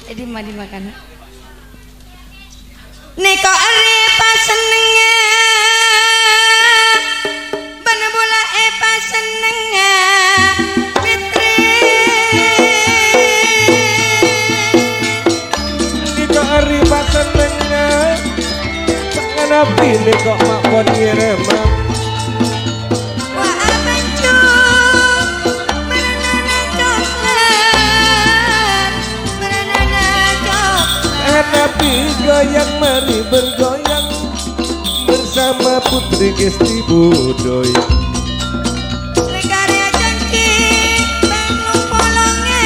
Jadi mau dimakan. Neko arepa senengnya, bener bola epa senengnya, Fitri. Neko arepa senengnya, tangan api neko makon irema. Nabi goyang mari bergoyang bersama Putri Gesti Budoy. Rekarya jengki bangun polongnya,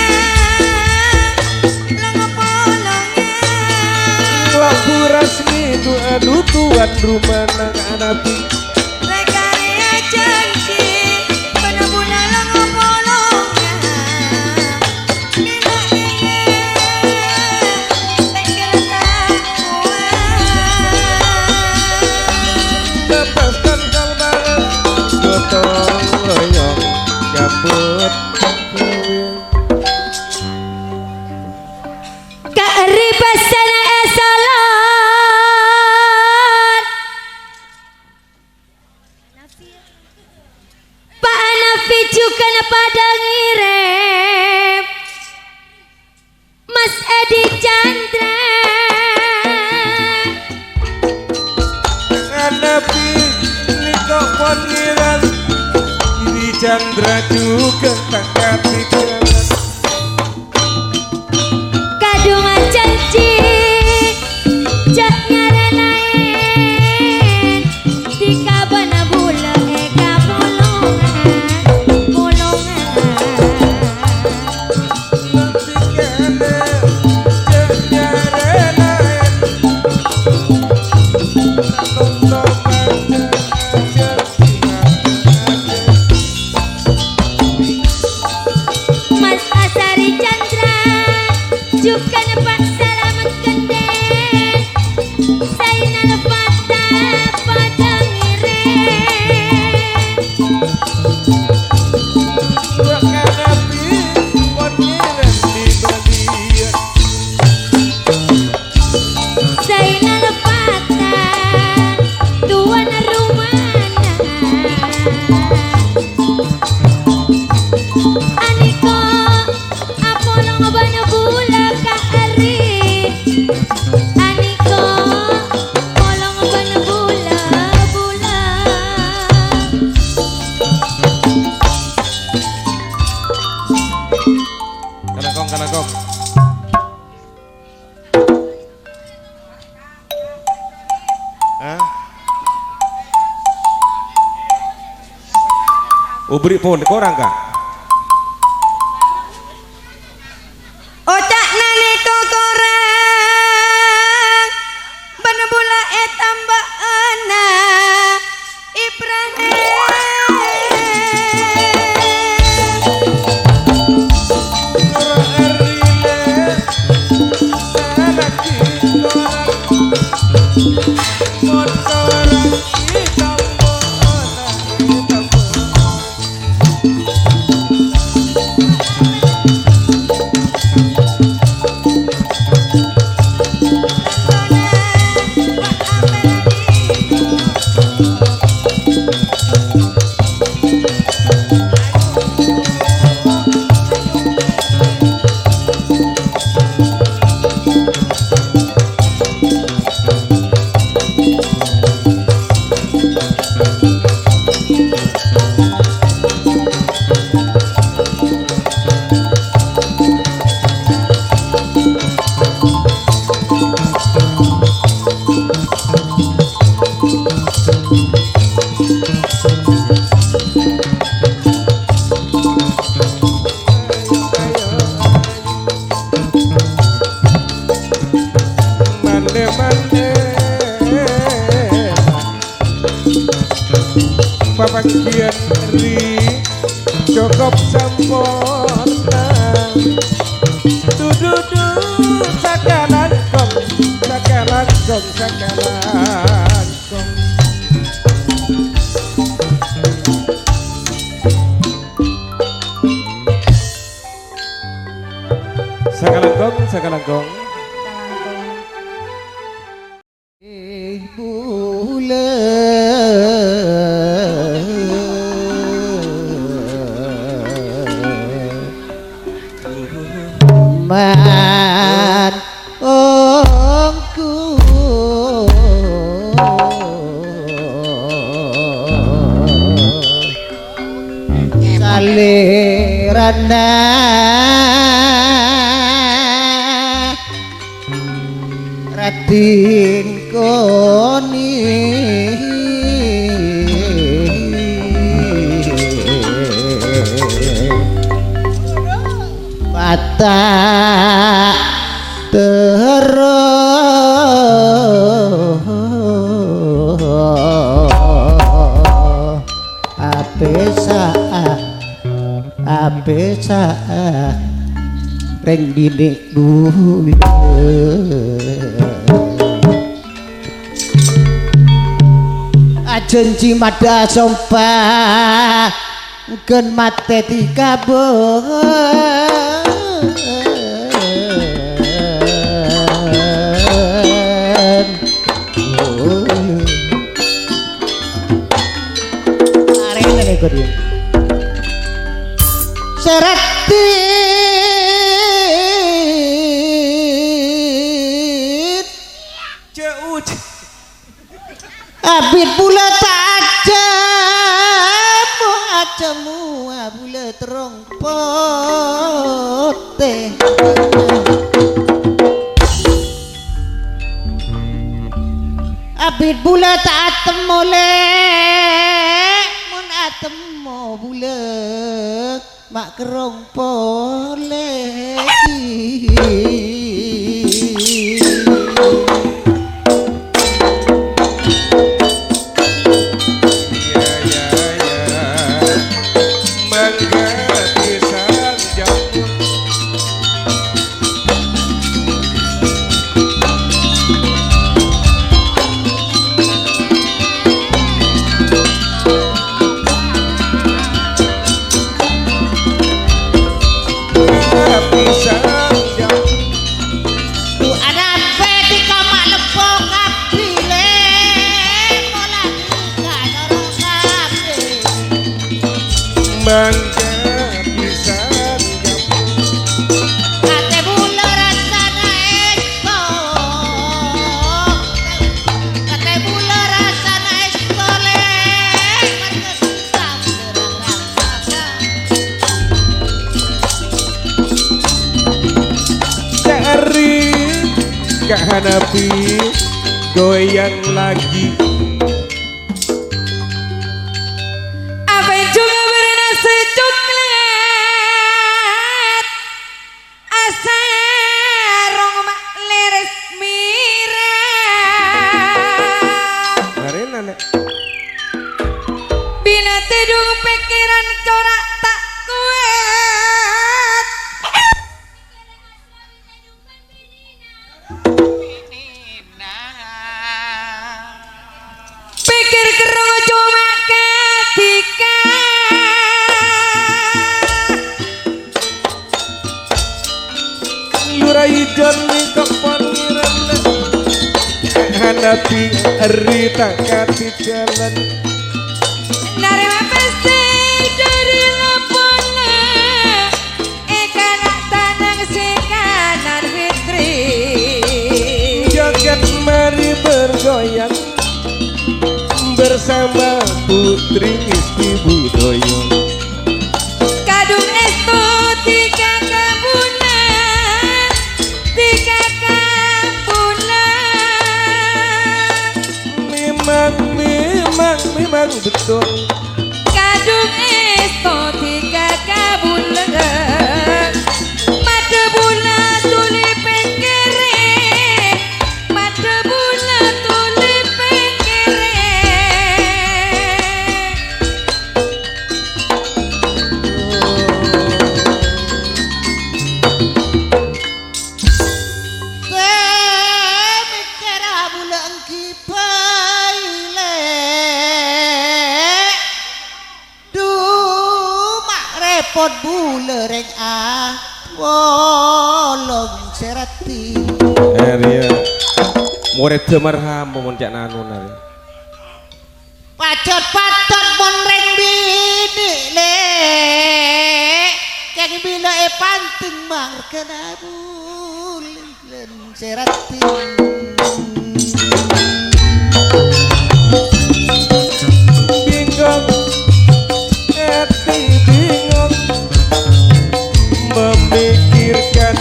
lengo polongnya. Laku rasmi itu adu tuan rumah nang Nabi. Rekarya jengki bener-bener lengo polongnya. Lepaskan kalbaran gotong royong nyambut kearibasan esalon Pak Hanafi juga pada ngirim Mas Edi Chandra Nabi niko poniran Edi Chandra juga tak kepikiran. kadungan janji jak nyarelain di kabana bula eka bolongan Nanti kene jenya renaen nonton aja Mas Asari Chandra juga Pak Salamet Kenden Sainal Fata pada ngirim Bukan Nabi poniran di badian. Sainal Fata tuan rumana Aniko Apollo ngobana bula kaari Aniko Apollo ngobana bula Kanakong. Hah? Ubri pun korang kak? Otak nani kokorang bener bola tambah ana Ibrahim Papakian ri cukup sempurna dududu sakalan kong Sakalan kong sakalangkong. Man ongku salirana Ratin koni mata apesa reng didik dulu ajenji mada sompah gen mate dikaben arene nek kok seratin Ceuc. abit bulat ajamu bulat rong pote abit bulat atem molek mun atem mo bulat mak kerong polek Hanapi goyang lagi apa juga bernasi coklat asa rong mak leres mira Marina nek bila tidur pikiran corak tak kuat pikir kerungu cuma ketika lurai joni kepaniran hanapi eri tak kati jalan dari mapesi dari lapona ikan tanang si kanan fitri joget mari bergoyang bersama putri Isti Budoyo kadung estu tiga kabulan memang betul kadung estu tiga kabulan mata bulan tuli pengkere mata bulan tuli pengkere pot bule rek wolong sera serati Area murid demerham mun cak nanun ari. pacot-pacot mon reng bini le kang bila panting mang kenabul len serati Bingung hati bingung memikirkan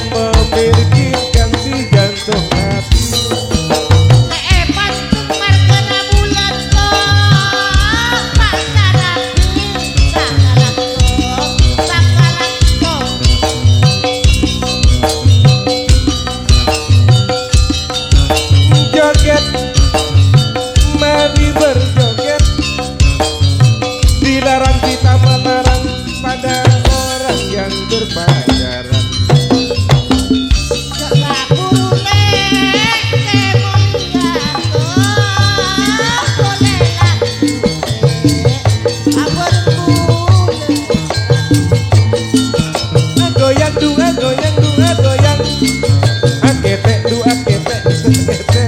di jantung hati. panting mang kenabulan kok pak sarati bakalan Joget mari berjoget dilarang kita melarang pada orang yang berpacaran. Goyang dua goyang dua goyang akete dua akete akete.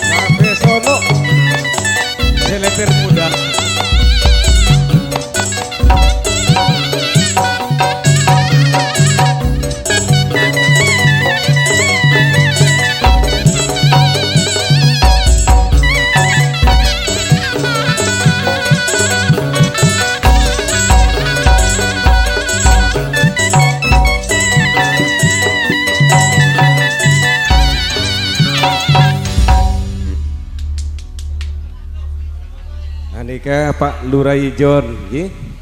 Sampai sono seleper muda. Anika Pak Lurai John nggih.